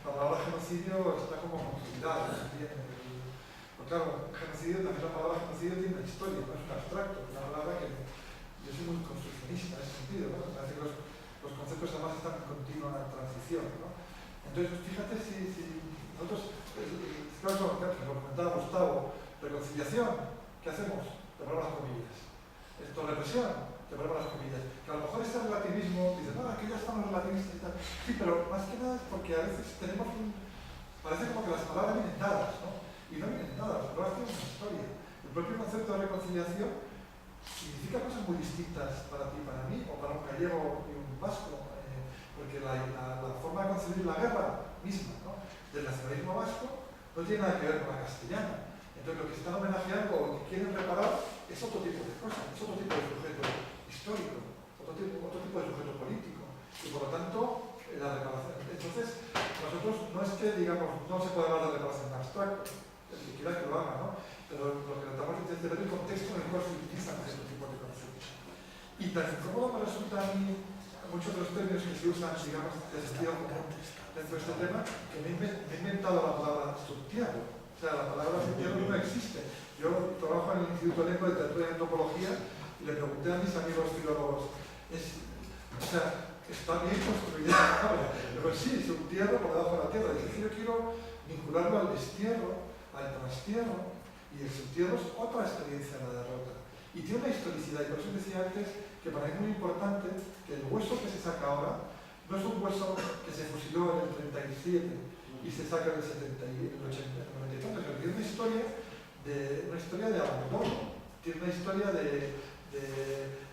la palabra genocidio está como consolidada, pero claro, genocidio, también la palabra genocidio tiene una historia, no es un abstracto, es una palabra que yo soy muy construccionista en ese sentido, ¿no? Me parece que los conceptos además están en continua transición, ¿no? Entonces, fíjate si nosotros, claro, lo comentaba Gustavo, reconciliación, ¿qué hacemos? Te ponemos las comillas. Esto, represión, te ponemos las comillas. Que a lo mejor este relativismo, dice, no, aquí ya están los relativistas y tal. Sí, pero más que nada es porque a veces tenemos parece como que las palabras vienen dadas, ¿no? Y no vienen dadas, las palabras tienen una historia. El propio concepto de reconciliación significa cosas muy distintas para ti y para mí, o para un gallego y un vasco, porque la forma de concebir la guerra misma, ¿no? Del nacionalismo vasco no tiene nada que ver con la castellana. Entonces lo que están homenajeando o que quieren reparar es otro tipo de cosas, es otro tipo de sujeto histórico, otro tipo de sujeto político. Y por lo tanto, la reparación. Entonces, nosotros no es que digamos, no se puede hablar de reparación en abstracto, el que quiera que lo haga, ¿no? Pero lo que tratamos es de ver el contexto en el cual se utilizan este tipo de conceptos. Y tan incómodo me resulta a mí muchos de los términos que se usan, digamos, de sentido común dentro de este tema, que me he inventado la palabra subtiago. O sea, la palabra subtiago no existe. Yo trabajo en el Instituto de Lengua de Literatura y Antropología y le pregunté a mis amigos filólogos, o sea, está bien construida la palabra, pero sí, subtierro por debajo de la tierra. Es decir, yo quiero vincularlo al destierro, al trastierro, y el subtierro es otra experiencia de la derrota. Y tiene una historicidad, y por eso decía antes que para mí es muy importante que el hueso que se saca ahora no es un hueso que se fusiló en el 37 y se saca en el 70 y el 80, el 90 y tanto, pero tiene una historia de abandono, tiene una historia de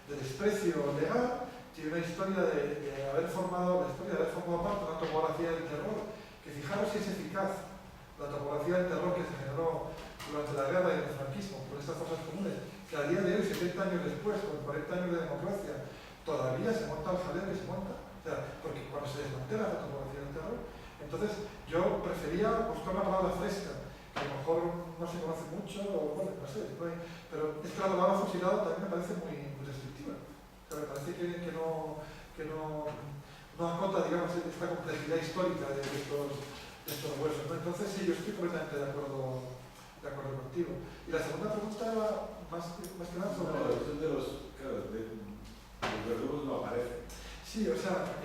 desprecio legal, tiene una historia de haber formado parte de una topografía del terror, que fijaros si es eficaz la topografía del terror que se generó durante la guerra y el franquismo por estas cosas comunes, que a día de hoy, 70 años después, con 40 años de democracia, todavía se monta el jaleo que se monta. O sea, porque cuando se desmantela la topografía del terror, entonces yo prefería buscar una palabra fresca, que a lo mejor no se conoce mucho, o bueno, no sé, pero es que la palabra fusilado también me parece muy restrictiva. O sea, me parece que no acota, digamos, esta complejidad histórica de estos huesos, ¿no? Entonces sí, yo estoy completamente de acuerdo contigo. Y la segunda pregunta era más que nada sobre... No, de los verdugos no aparecen. Sí, o sea...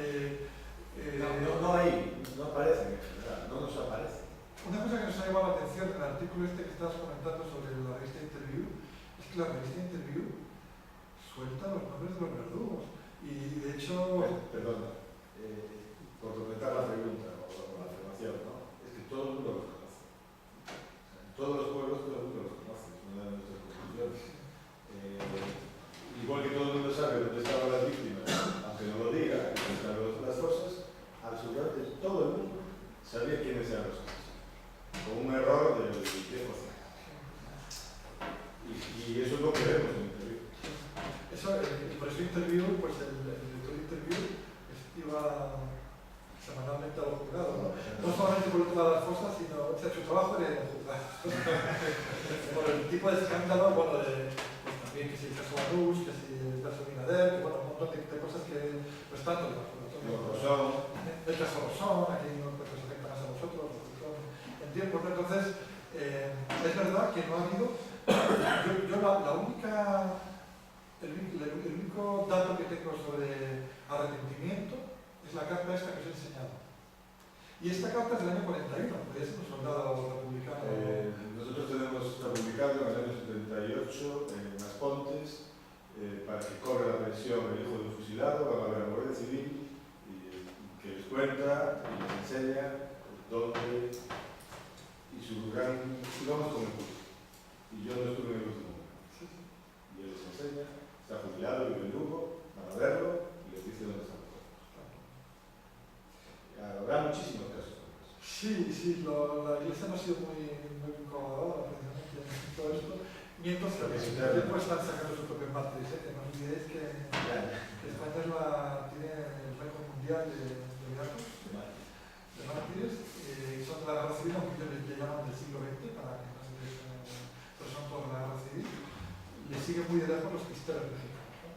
no aparecen en general, no nos aparecen. Una cosa que nos ha llamado la atención en el artículo este que estabas comentando sobre la revista Interview es que la revista Interview suelta los nombres de los verdugos. Y de hecho... Perdona, por completar la pregunta o la afirmación, ¿no? Es que todo el mundo los conoce. En todos los pueblos todo el mundo los conoce, es una de nuestras conclusiones. Igual que todo el mundo sabe dónde estaban las víctimas, aunque no lo diga, y dónde estaban las cosas, absolutamente todo el mundo sabía quiénes eran los cosas. Con un error del 10%. Y eso es lo que vemos en el interview. Eso, por eso interview, pues el director de interview iba semanalmente a los juzgados, ¿no? No solamente por el tema de las fosas, sino su trabajo era en el juzgado. Por el tipo de escándalo, bueno, pues también que si el caso Manús, que si el caso Minader, que bueno, un montón de cosas que no están en el Rosón. El caso Rosón, aquí no pues, os afecta más a vosotros, en tiempo, ¿no? Entonces, es verdad que no ha habido, la única, el único dato que tengo sobre arrepentimiento es la carta esta que os he enseñado. Y esta carta es del año 41, podría ser un soldado republicano. Nosotros tenemos publicado en el año 78 en Las Pontes para que cobre la pensión el hijo de un fusilado, van a ver a la Guardia Civil que les cuenta y les enseña dónde y su gran, digamos, con el curso. Y yo no estuve en el último momento. Y él les enseña, está jubilado, vive en Lugo, van a verlo y les dice dónde están los cuerpos. Habrá muchísimos casos. Sí, la iglesia no ha sido muy incomodadora precisamente en todo esto. Mientras que al tiempo están sacando sus propios mártires, que no olvidéis que España tiene el récord mundial de viajes de mártires, son de la guerra civil, aunque le llaman del siglo XX, para que no se pero son todos de la guerra civil. Le siguen muy de lejos los cristianos mexicanos, ¿no?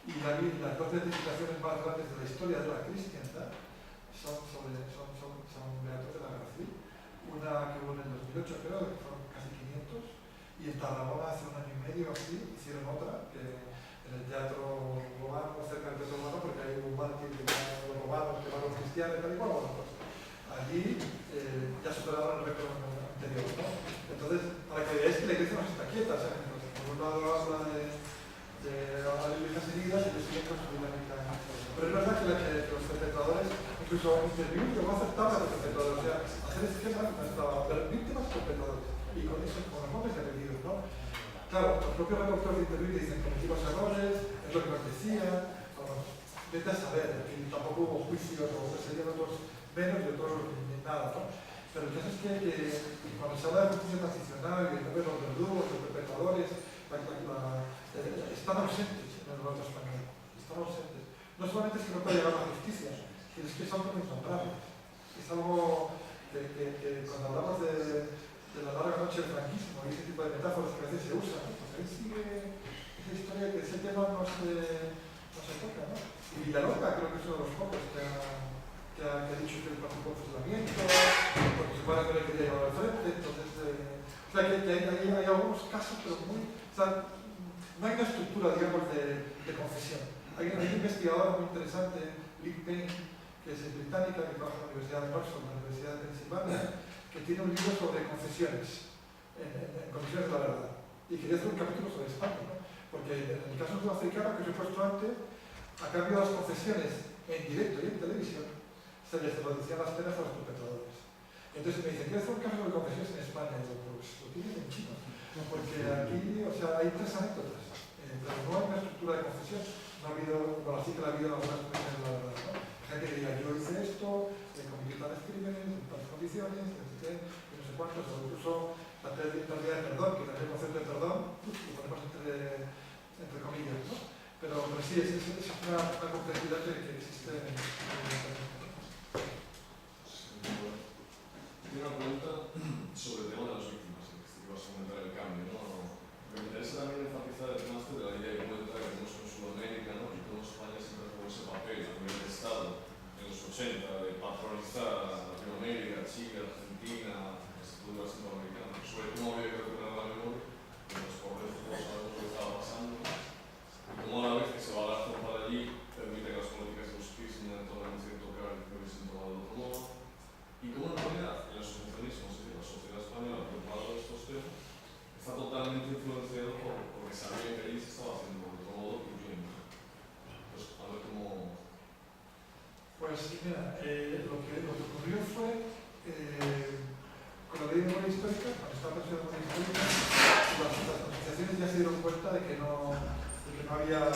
Y las dos beatificaciones más grandes de la historia de la cristiandad son beatos de la guerra civil. Una que hubo en el 2008, creo, que fueron casi 500, y en Tarragona hace un año y medio así hicieron otra, que en el Teatro Romano, cerca del Teatro Romano, porque hay un mártir de los romanos que van los cristianos y tal y cual, bueno, pues allí ya superaron el récord anterior, ¿no? Entonces, para que veáis que la iglesia no está quieta, o sea, por un lado habla de las iglesias heridas y de siguen con su dinámica. Pero es verdad que los perpetradores, incluso interview, yo no aceptaba a los perpetradores, o sea, hacer esquemas no estaba, pero víctimas perpetradores, y con eso, con los nombres y apellidos, ¿no? Claro, los propios reporteros de interview dicen cometimos errores, es lo que nos decían, vete a saber, que tampoco hubo juicios o que serían otros menos y otros nada, ¿no? Pero el caso es que cuando se habla de justicia transicional y de los verdugos, los perpetradores, están ausentes en el relato español, están ausentes. No solamente es que no puede llegar a la justicia, sino es que son como innombrables. Es algo que cuando hablamos de la larga noche del franquismo y ese tipo de metáforas que a veces se usan, pues ahí sigue esa historia que ese tema no se toca, ¿no? Y Villalonga creo que es uno de los pocos que ha dicho que el partido de fusilamiento, porque se supone que no le quería llevar al frente, entonces, o sea, que hay algunos casos, pero muy, o sea, no hay una estructura, digamos, de confesión. Hay una investigadora muy interesante, Liz Payne, que es británica, que trabaja en la Universidad de Oxford, en la Universidad de Pensilvania, que tiene un libro sobre confesiones, en confesiones de la verdad. Y quería hacer un capítulo sobre España, ¿no? Porque en el caso sudafricano, que os he puesto antes, a cambio de las confesiones en directo y en televisión, se les reducían las penas a los perpetradores. Entonces me dicen, ¿quieres hacer un caso de confesiones en España? Y digo, pues lo tienes en chino. Porque aquí, o sea, hay 3 anécdotas, pero no hay una estructura de confesión. No ha habido, bueno, sí que la ha habido en algunas confesiones de la verdad, ¿no? Gente que diga, yo hice esto, cometí tales crímenes, en tales condiciones, no sé cuántos, o incluso la pérdida de perdón, que también el concepto de perdón, lo ponemos entre comillas, ¿no? Pero sí, es una complejidad que existe en Tengo una pregunta sobre el tema de las víctimas, que vas a comentar el cambio, ¿no? Me interesa también enfatizar el tema de la idea de cuenta que tenemos en Sudamérica, ¿no? Y cómo España siempre jugó ese papel a nivel de Estado en los 80, de patronizar a Latinoamérica, Chile, Argentina, estructuras centroamericanas, sobre cómo había que recuperar la memoria, que los pobres todos sabemos lo que estaba pasando, y cómo a la vez que se va a dar para allí, permite que las políticas de justicia no tomen cierto cargo que hubiesen tomado de otro modo, y cómo en realidad el asociacionismo, es decir, la sociedad española preocupada de estos temas, está totalmente influenciado porque sabía que allí se estaba haciendo de otro modo y Pues mira, lo que ocurrió fue con la ley de memoria histórica, cuando estaba pensando en memoria histórica, las asociaciones ya se dieron cuenta de que no había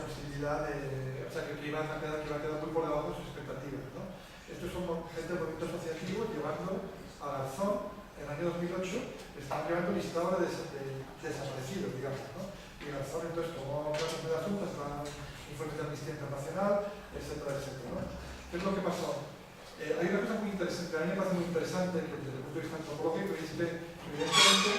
posibilidad de, o sea, que iba a quedar muy por debajo de sus expectativas, ¿no? Estos son gente del movimiento asociativo llevando a Garzón, en el año 2008, estaban llevando un listado de desaparecidos, digamos, ¿no? Y Garzón entonces tomó casos de asuntos, informes de Amnistía Internacional, etcétera, etcétera, ¿no? ¿Qué es lo que pasó? Hay una cosa muy interesante, a mí me parece muy interesante que desde el punto de vista antropológico, y es que evidentemente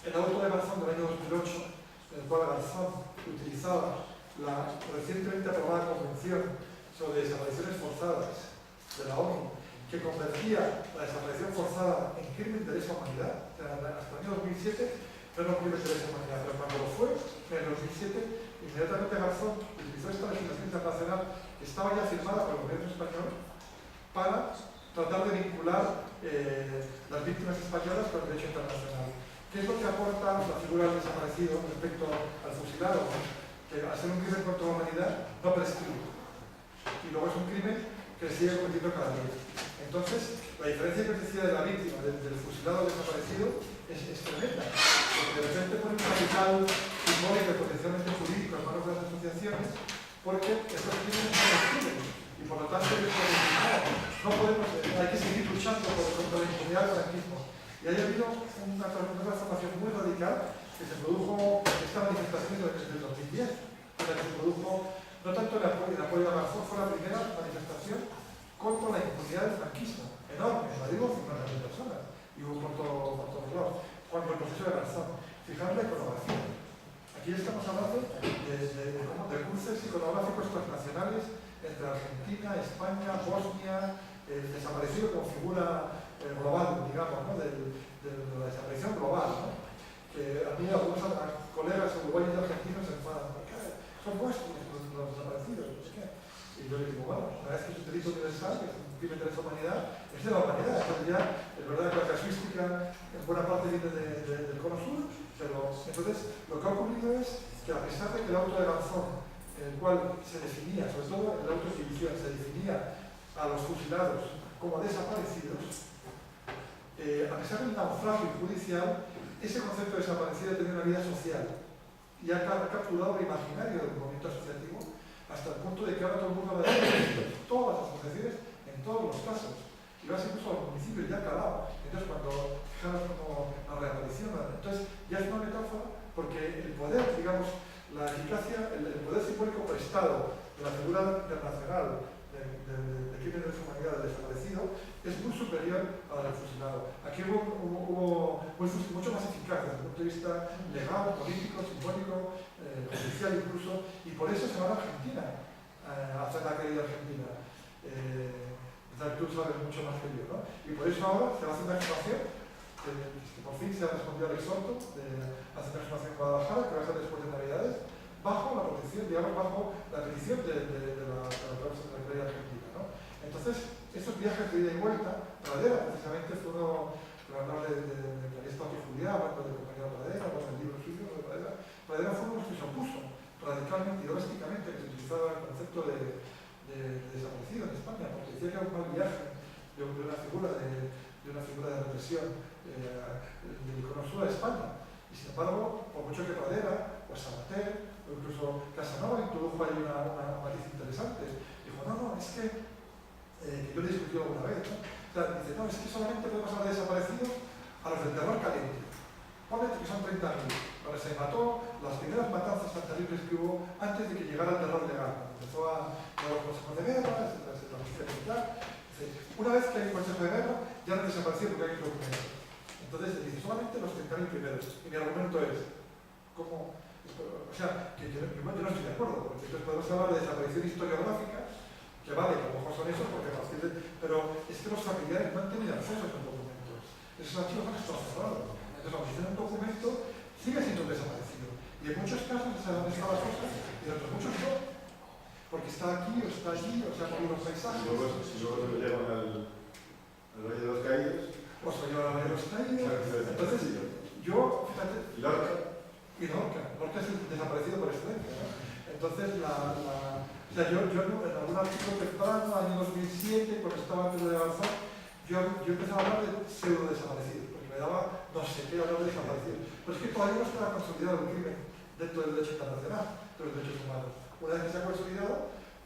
el auto de Garzón del año 2008, en el cual Garzón utilizaba la recientemente aprobada Convención sobre Desapariciones Forzadas de la ONU, que convertía la desaparición forzada en crimen de lesa humanidad, o sea, hasta el año 2007 no era un crimen de lesa humanidad, pero cuando lo fue, en el 2007, inmediatamente Garzón utilizó esta legislación internacional que estaba ya firmada por el gobierno español para tratar de vincular las víctimas españolas con el derecho internacional. ¿Qué es lo que aporta la figura del desaparecido respecto al fusilado? Que al ser un crimen contra la humanidad no prescribe. Y luego es un crimen que sigue cometiendo cada día. Entonces, la diferencia que decía de la víctima, del fusilado al desaparecido, es tremenda. Porque de repente pone un capital simbólico y potencialmente jurídico en manos de las asociaciones, porque estos crímenes no prescriben. Y por lo tanto, no podemos, hay que seguir luchando contra la impunidad del franquismo. Y haya habido una transformación muy radical que se produjo esta manifestación del 2010, que se produjo no tanto en apoyo a Garzón, fue la primera manifestación contra la impunidad del franquismo, enorme, en Madrid hubo 50.000 personas, y hubo por todos lados, cuando el proceso de Garzón. Fijaros la iconografía. Aquí estamos hablando de cruces iconográficos transnacionales entre Argentina, España, Bosnia, el desaparecido como figura global, digamos, ¿no? de la desaparición global, ¿no? Que a mí algunos colegas uruguayos y argentinos se enfadan, porque son vuestros los desaparecidos, no sé qué. Y yo les digo, bueno, una vez que es un delito universal, que es un crimen de lesa humanidad, es de la humanidad. Entonces ya, es verdad que la casuística en buena parte viene del cono sur, pero entonces lo que ha ocurrido es que a pesar de que el auto de Garzón, en el cual se definía, sobre todo en el auto de división, se definía a los fusilados como desaparecidos, a pesar del naufragio judicial, ese concepto de desaparecido tiene una vida social y ha capturado el imaginario del movimiento asociativo hasta el punto de que ahora todo el mundo va a decir todas las asociaciones en todos los casos. Y vas incluso a los municipios ya calado. Entonces cuando fijaros como la reaparición, entonces ya es una metáfora porque el poder, digamos, la eficacia, el poder simbólico prestado de la figura internacional de crimen de lesa humanidad del desaparecido es muy superior a la del fusilado. Aquí hubo mucho más eficaz desde el punto de vista legal, político, simbólico, judicial incluso, y por eso se va a Argentina a hacer la querida Argentina. Tú sabes mucho más que yo, ¿no? Y por eso ahora se va a hacer una exhumación, que por fin se ha respondido al exhorto de hacer una exhumación en Guadalajara, que va a ser después de Navidades, bajo la protección, digamos, bajo la petición de la querida Argentina, ¿no? Entonces, estos viajes de ida y vuelta, Pradera precisamente fue uno, para hablar de Clarista Otijuliá, hablando del compañero Pradera, hablando del libro suyo de Pradera, Pradera fue uno que se opuso radicalmente y domésticamente que se utilizaba el concepto de desaparecido en España, porque decía que era un mal viaje de una figura de represión del icono sur de España. Y sin embargo, por mucho que Pradera, o Sabater, o incluso Casanova introdujo ahí una matiz interesante. Dijo, no, es que yo le discutí alguna vez, ¿no? O sea, dice, no, es que solamente podemos hablar de desaparecidos a los del terror caliente. Ponete que son 30.000. Cuando se mató, las primeras matanzas tan terribles que hubo antes de que llegara el terror legal. Empezó a los consejos de guerra, etcétera. Una vez que hay un consejo de guerra, ya no desapareció porque hay un documento. Entonces dice, solamente los 30.000 primeros. Y mi argumento es, ¿cómo? O sea, que yo no estoy de acuerdo, porque entonces podemos hablar de desaparición historiográfica, que vale, que a lo mejor son esos, porque pero es que los familiares no han tenido acceso a esos documentos. Esos archivos han estado cerrados. Entonces, aunque sea un documento, sigue siendo un desaparecido. Y en muchos casos se sabe dónde están las cosas, y en otros muchos no. Porque está aquí, o está allí, o se ha movido los paisajes. Si luego se lo llevan al Valle de los Caídos. O se lo llevan al Valle de los Caídos. Entonces, yo, fíjate. Lorca. Y Lorca es el desaparecido por excelencia, ¿no? Entonces, o sea, yo en algún artículo temprano, año 2007, cuando estaba antes de avanzar, yo empezaba a hablar de pseudo desaparecidos, porque me daba no sé qué hablar de desaparecidos. Pero es que todavía no estaba consolidado el crimen dentro del derecho internacional, de los derechos humanos. Una vez que se ha consolidado,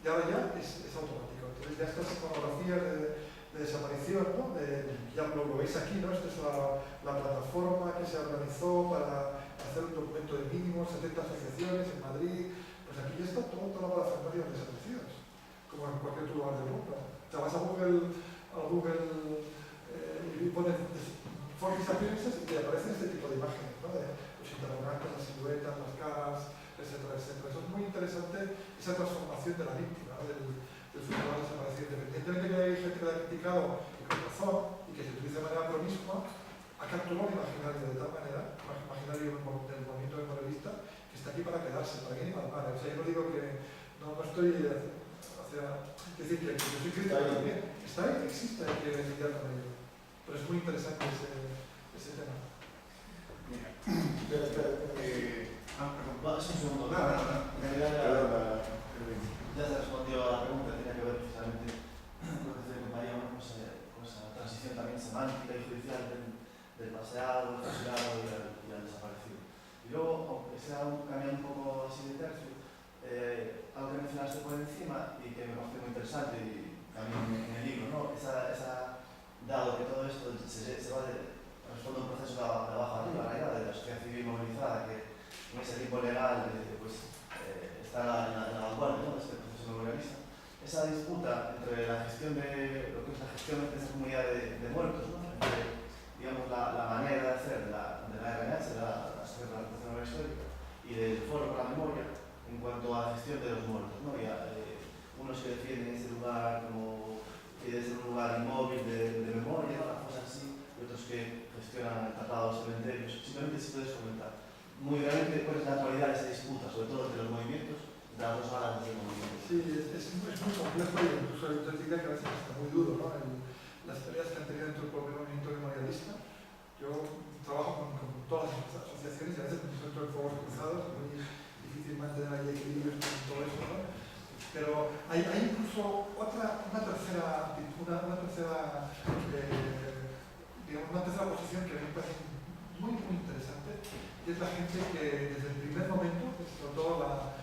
ya es automático. Entonces ya estas iconografías de desaparición, ¿no? Ya lo veis aquí, ¿no? Esta es la plataforma que se organizó para hacer un documento de mínimos, 70 asociaciones en Madrid. Pues aquí ya está toda la parafernalia de desaparecidos, como en cualquier otro lugar del mundo. O sea, vas a Google y pones for disappearances y te aparecen este tipo de imágenes, ¿no? De los interrogantes, las siluetas, las caras, etcétera, etcétera. Eso es muy interesante, esa transformación de la víctima, ¿no? del ciudadano desaparecido. Independientemente de que hay gente que la ha criticado y con razón y que se utiliza de manera promiscua, ha capturado el imaginario de tal manera, el imaginario del movimiento memorialista, que está aquí para quedarse, para bien y para mal. O sea, yo no digo que no estoy, o sea, es decir, que yo soy crítico también. Está ahí, existe, hay que lidiar con ello. Pero es muy interesante ese tema. Mira, Espera. perdón, un segundo. Nada. Ya se respondió a la pregunta, tenía que ver precisamente con lo que decía el compañero, ¿no? Con esa transición también semántica y judicial del paseado, del fusilado y al desaparecido. Y luego, aunque sea cambiando un poco así de tercio, algo que mencionaste por encima y que me parece muy interesante y también en el libro, ¿no? Dado que todo esto se va responde a un proceso de abajo arriba, de la sociedad civil movilizada, que en ese tiempo legal está en la vanguardia, ¿no? De este proceso memorialista. Esa disputa entre la gestión de lo que es la gestión de esa comunidad de muertos, ¿no? Entre, digamos, la manera de hacer de la RNH, de la Sociedad de Representación Histórica, y del Foro para la Memoria en cuanto a la gestión de los muertos, ¿no? Unos que defienden ese lugar como que debe ser un lugar inmóvil de memoria, ¿no? Cosas así, y otros que gestionan tratados, cementerios. Simplemente si puedes comentar muy brevemente cuál es la actualidad de esa disputa, sobre todo entre los movimientos, de las dos alas del movimiento. Sí, es muy complejo y incluso yo te diría que a veces está muy duro, ¿no? Las tareas que han tenido dentro del propio movimiento memorialista. Yo trabajo con todas las asociaciones y a veces me encuentro en fuegos cruzados, es muy difícil mantener ahí equilibrios con todo eso, ¿no? Pero hay incluso una tercera posición que a mí me parece muy interesante, y es la gente que desde el primer momento, sobre todo la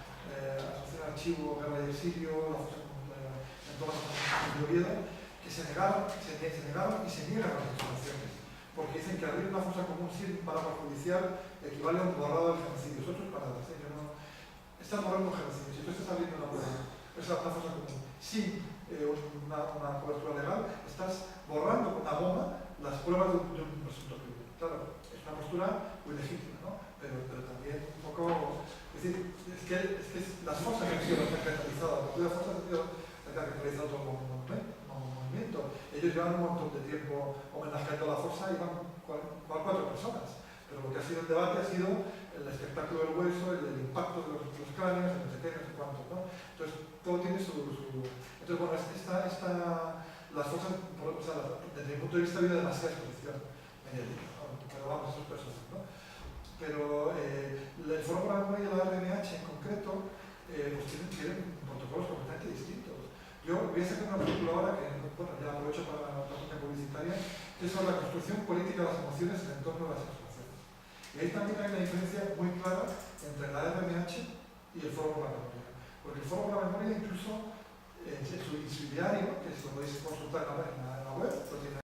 Asociación Archivo, Guerra y Exilio, la en todas las asociaciones de Oviedo, que se negaron y se niegan a las exhumaciones, porque dicen que abrir una fosa común sin palabra judicial equivale a un borrado del genocidio. Eso es palabras, ¿eh? Estás borrando un genocidio. Si tú estás abriendo una fosa común sin una cobertura legal, estás borrando con una bomba las pruebas de un presunto crimen. Claro, es una postura muy legítima, ¿no? Pero también un poco... Es decir, es que las fosas han sido caracterizadas, las fosas han sido caracterizadas como movimiento. Ellos llevan un montón de tiempo homenajeando la fosa y van 4 personas. Pero lo que ha sido el debate ha sido el espectáculo del hueso, el impacto de los cráneos, el no sé qué, no sé cuánto, ¿no? Entonces, todo tiene su... Entonces, bueno, las fosas, o sea, desde mi punto de vista, ha habido demasiada exposición mediática, ¿no? Pero vamos, esas personas, ¿no? Pero el Foro para la Memoria y la RNH en concreto, pues tienen protocolos completamente distintos. Yo voy a sacar un artículo ahora que, bueno, ya aprovecho para la página publicitaria, que es sobre la construcción política de las emociones en el entorno de las exhumaciones. Y ahí también hay una diferencia muy clara entre la RNH y el Foro para la Memoria. Porque el Foro para la Memoria incluso en su diario, que lo podéis consultar en la web, lo tiene